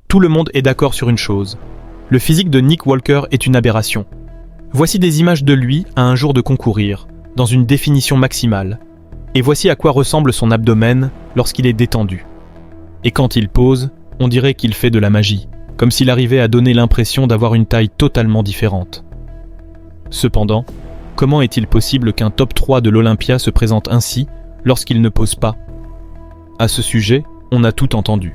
Tout le monde est d'accord sur une chose. Le physique de Nick Walker est une aberration. Voici des images de lui à un jour de concourir, dans une définition maximale. Et voici à quoi ressemble son abdomen lorsqu'il est détendu. Et quand il pose, on dirait qu'il fait de la magie, comme s'il arrivait à donner l'impression d'avoir une taille totalement différente. Cependant, comment est-il possible qu'un top 3 de l'Olympia se présente ainsi lorsqu'il ne pose pas ? À ce sujet, on a tout entendu.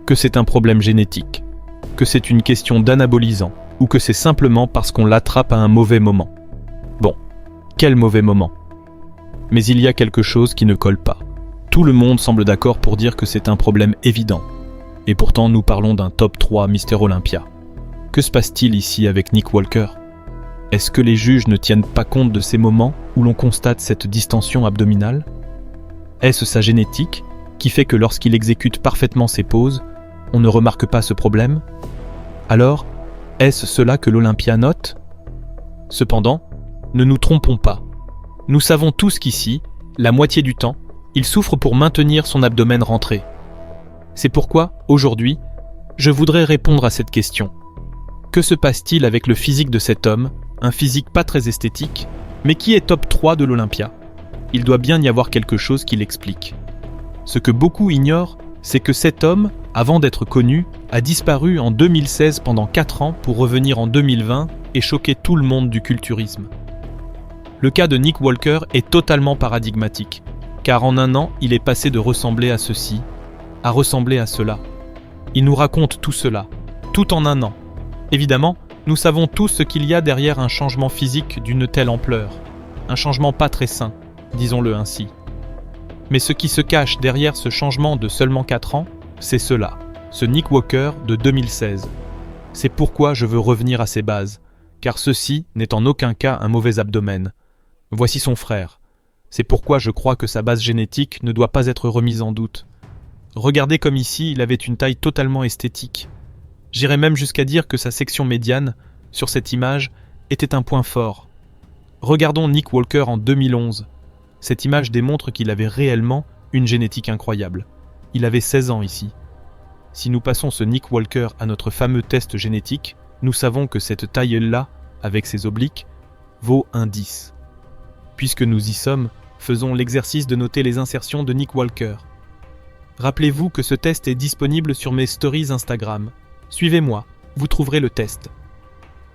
Que c'est un problème génétique, que c'est une question d'anabolisant, ou que c'est simplement parce qu'on l'attrape à un mauvais moment. Bon, quel mauvais moment ? Mais il y a quelque chose qui ne colle pas. Tout le monde semble d'accord pour dire que c'est un problème évident. Et pourtant, nous parlons d'un top 3 Mister Olympia. Que se passe-t-il ici avec Nick Walker ? Est-ce que les juges ne tiennent pas compte de ces moments où l'on constate cette distension abdominale ? Est-ce sa génétique qui fait que lorsqu'il exécute parfaitement ses poses, on ne remarque pas ce problème ? Alors, est-ce cela que l'Olympia note ? Cependant, ne nous trompons pas. Nous savons tous qu'ici, la moitié du temps, il souffre pour maintenir son abdomen rentré. C'est pourquoi, aujourd'hui, je voudrais répondre à cette question. Que se passe-t-il avec le physique de cet homme, un physique pas très esthétique, mais qui est top 3 de l'Olympia ? Il doit bien y avoir quelque chose qui l'explique. Ce que beaucoup ignorent, c'est que cet homme, avant d'être connu, a disparu en 2016 pendant 4 ans pour revenir en 2020 et choquer tout le monde du culturisme. Le cas de Nick Walker est totalement paradigmatique, car en un an, il est passé de ressembler à ceci, à ressembler à cela. Il nous raconte tout cela, tout en un an. Évidemment, nous savons tous ce qu'il y a derrière un changement physique d'une telle ampleur, un changement pas très sain, disons-le ainsi. Mais ce qui se cache derrière ce changement de seulement 4 ans, c'est cela, ce Nick Walker de 2016. C'est pourquoi je veux revenir à ses bases, car ceci n'est en aucun cas un mauvais abdomen. Voici son frère. C'est pourquoi je crois que sa base génétique ne doit pas être remise en doute. Regardez comme ici, il avait une taille totalement esthétique. J'irais même jusqu'à dire que sa section médiane, sur cette image, était un point fort. Regardons Nick Walker en 2011. Cette image démontre qu'il avait réellement une génétique incroyable. Il avait 16 ans ici. Si nous passons ce Nick Walker à notre fameux test génétique, nous savons que cette taille-là, avec ses obliques, vaut un 10. Puisque nous y sommes, faisons l'exercice de noter les insertions de Nick Walker. Rappelez-vous que ce test est disponible sur mes stories Instagram. Suivez-moi, vous trouverez le test.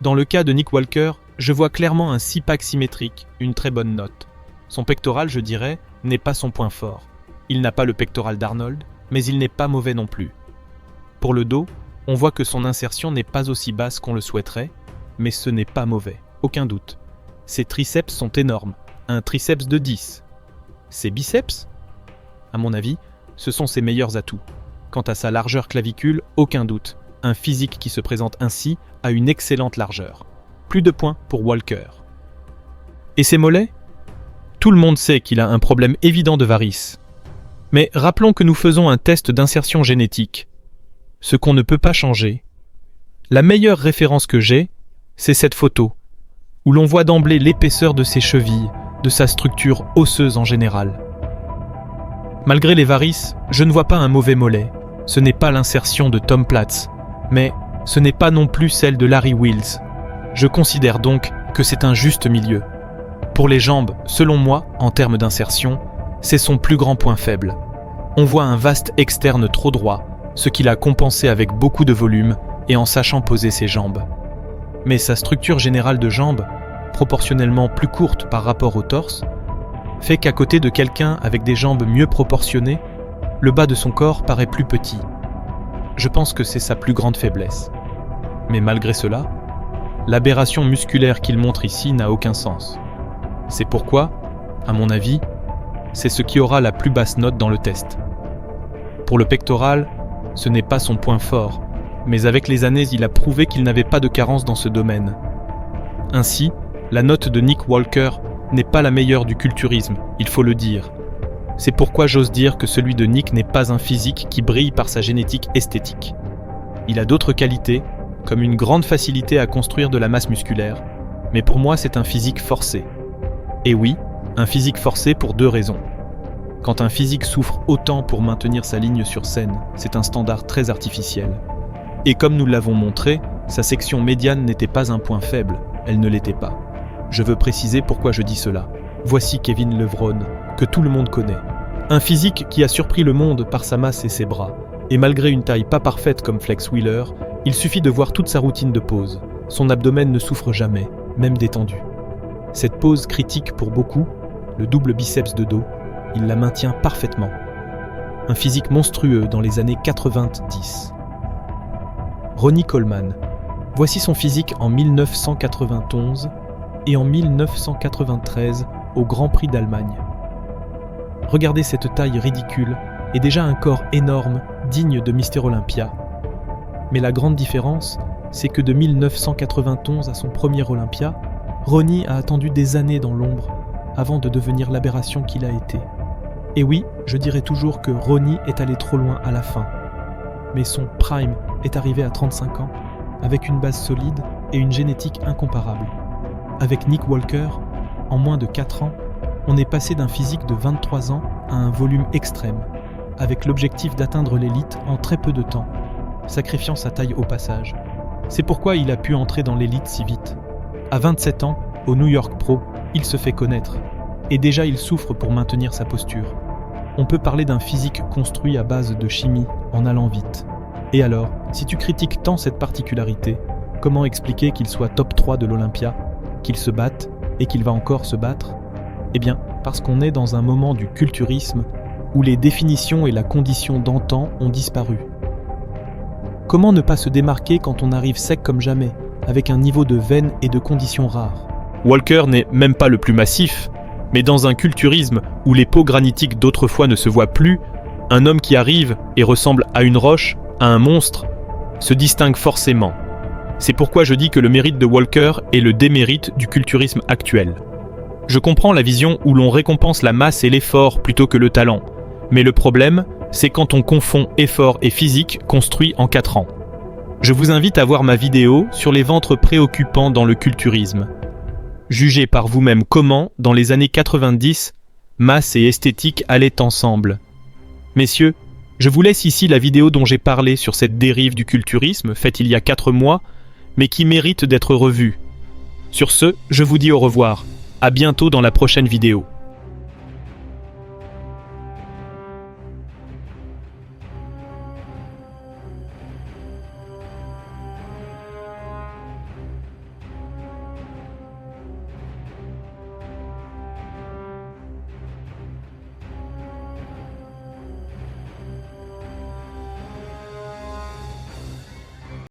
Dans le cas de Nick Walker, je vois clairement un 6-pack symétrique, une très bonne note. Son pectoral, je dirais, n'est pas son point fort. Il n'a pas le pectoral d'Arnold, mais il n'est pas mauvais non plus. Pour le dos, on voit que son insertion n'est pas aussi basse qu'on le souhaiterait, mais ce n'est pas mauvais, aucun doute. Ses triceps sont énormes, un triceps de 10. Ses biceps ? À mon avis, ce sont ses meilleurs atouts. Quant à sa largeur clavicule, aucun doute. Un physique qui se présente ainsi a une excellente largeur. Plus de points pour Walker. Et ses mollets ? Tout le monde sait qu'il a un problème évident de varices. Mais rappelons que nous faisons un test d'insertion génétique. Ce qu'on ne peut pas changer. La meilleure référence que j'ai, c'est cette photo, où l'on voit d'emblée l'épaisseur de ses chevilles, de sa structure osseuse en général. Malgré les varices, je ne vois pas un mauvais mollet. Ce n'est pas l'insertion de Tom Platz, mais ce n'est pas non plus celle de Larry Wheels. Je considère donc que c'est un juste milieu. Pour les jambes, selon moi, en termes d'insertion, c'est son plus grand point faible. On voit un vaste externe trop droit, ce qu'il a compensé avec beaucoup de volume et en sachant poser ses jambes. Mais sa structure générale de jambes, proportionnellement plus courte par rapport au torse, fait qu'à côté de quelqu'un avec des jambes mieux proportionnées, le bas de son corps paraît plus petit. Je pense que c'est sa plus grande faiblesse. Mais malgré cela, l'aberration musculaire qu'il montre ici n'a aucun sens. C'est pourquoi, à mon avis, c'est ce qui aura la plus basse note dans le test. Pour le pectoral, ce n'est pas son point fort, mais avec les années, il a prouvé qu'il n'avait pas de carence dans ce domaine. Ainsi, la note de Nick Walker n'est pas la meilleure du culturisme, il faut le dire. C'est pourquoi j'ose dire que celui de Nick n'est pas un physique qui brille par sa génétique esthétique. Il a d'autres qualités, comme une grande facilité à construire de la masse musculaire, mais pour moi c'est un physique forcé. Et oui, un physique forcé pour 2 raisons. Quand un physique souffre autant pour maintenir sa ligne sur scène, c'est un standard très artificiel. Et comme nous l'avons montré, sa section médiane n'était pas un point faible, elle ne l'était pas. Je veux préciser pourquoi je dis cela. Voici Kevin Levrone, que tout le monde connaît. Un physique qui a surpris le monde par sa masse et ses bras. Et malgré une taille pas parfaite comme Flex Wheeler, il suffit de voir toute sa routine de pose. Son abdomen ne souffre jamais, même détendu. Cette pose critique pour beaucoup, le double biceps de dos, il la maintient parfaitement. Un physique monstrueux dans les années 90. Ronnie Coleman. Voici son physique en 1991 et en 1993 au Grand Prix d'Allemagne. Regardez cette taille ridicule et déjà un corps énorme, digne de Mister Olympia. Mais la grande différence, c'est que de 1991 à son premier Olympia, Ronnie a attendu des années dans l'ombre avant de devenir l'aberration qu'il a été. Et oui, je dirais toujours que Ronnie est allé trop loin à la fin. Mais son prime est arrivé à 35 ans, avec une base solide et une génétique incomparable. Avec Nick Walker, en moins de 4 ans, on est passé d'un physique de 23 ans à un volume extrême, avec l'objectif d'atteindre l'élite en très peu de temps, sacrifiant sa taille au passage. C'est pourquoi il a pu entrer dans l'élite si vite. À 27 ans, au New York Pro, il se fait connaître. Et déjà il souffre pour maintenir sa posture. On peut parler d'un physique construit à base de chimie, en allant vite. Et alors, si tu critiques tant cette particularité, comment expliquer qu'il soit top 3 de l'Olympia, qu'il se batte et qu'il va encore se battre ? Eh bien, parce qu'on est dans un moment du culturisme où les définitions et la condition d'antan ont disparu. Comment ne pas se démarquer quand on arrive sec comme jamais, avec un niveau de veine et de conditions rares ? Walker n'est même pas le plus massif, mais dans un culturisme où les peaux granitiques d'autrefois ne se voient plus, un homme qui arrive et ressemble à une roche, à un monstre, se distingue forcément. C'est pourquoi je dis que le mérite de Walker est le démérite du culturisme actuel. Je comprends la vision où l'on récompense la masse et l'effort plutôt que le talent, mais le problème, c'est quand on confond effort et physique construit en 4 ans. Je vous invite à voir ma vidéo sur les ventres préoccupants dans le culturisme. Jugez par vous-même comment, dans les années 90, masse et esthétique allaient ensemble. Messieurs, je vous laisse ici la vidéo dont j'ai parlé sur cette dérive du culturisme, faite il y a 4 mois, mais qui mérite d'être revue. Sur ce, je vous dis au revoir. À bientôt dans la prochaine vidéo.